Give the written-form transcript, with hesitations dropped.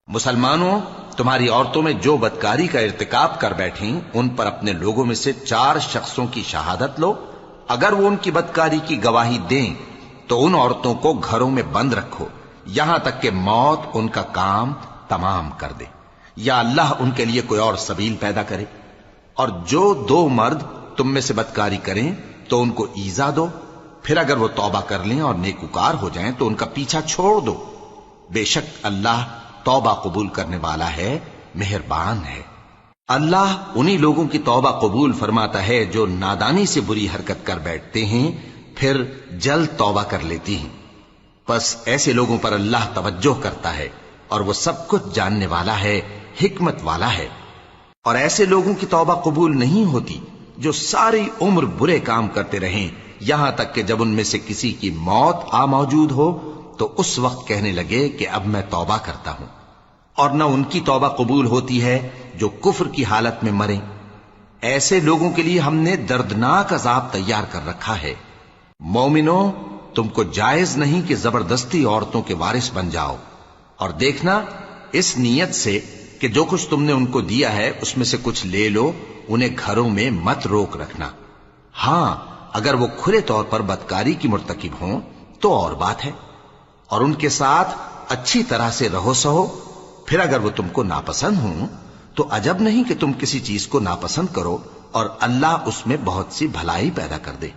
مسلمانوں، تمہاری عورتوں میں جو بدکاری کا ارتکاب کر بیٹھیں ان پر اپنے لوگوں میں سے 4 شخصوں کی شہادت لو۔ اگر وہ ان کی بدکاری کی گواہی دیں تو ان عورتوں کو گھروں میں بند رکھو یہاں تک کہ موت ان کا کام تمام کر دے، یا اللہ ان کے لیے کوئی اور سبیل پیدا کرے۔ اور جو 2 مرد تم میں سے بدکاری کریں تو ان کو ایذا دو، پھر اگر وہ توبہ کر لیں اور نیکوکار ہو جائیں تو ان کا پیچھا چھوڑ دو۔ بے شک اللہ توبہ قبول کرنے والا ہے، مہربان ہے۔ اللہ انہی لوگوں کی توبہ قبول فرماتا ہے جو نادانی سے بری حرکت کر بیٹھتے ہیں پھر جلد توبہ کر لیتی ہیں۔ پس ایسے لوگوں پر اللہ توجہ کرتا ہے اور وہ سب کچھ جاننے والا ہے، حکمت والا ہے۔ اور ایسے لوگوں کی توبہ قبول نہیں ہوتی جو ساری عمر برے کام کرتے رہیں یہاں تک کہ جب ان میں سے کسی کی موت آ موجود ہو تو اس وقت کہنے لگے کہ اب میں توبہ کرتا ہوں۔ اور نہ ان کی توبہ قبول ہوتی ہے جو کفر کی حالت میں مریں۔ ایسے لوگوں کے لیے ہم نے دردناک عذاب تیار کر رکھا ہے۔ مومنوں، تم کو جائز نہیں کہ زبردستی عورتوں کے وارث بن جاؤ، اور دیکھنا اس نیت سے کہ جو کچھ تم نے ان کو دیا ہے اس میں سے کچھ لے لو، انہیں گھروں میں مت روک رکھنا۔ ہاں، اگر وہ کھلے طور پر بدکاری کی مرتکب ہوں تو اور بات ہے، اور ان کے ساتھ اچھی طرح سے رہو سہو۔ پھر اگر وہ تم کو ناپسند ہوں تو عجب نہیں کہ تم کسی چیز کو ناپسند کرو، اور اللہ اس میں بہت سی بھلائی پیدا کر دے۔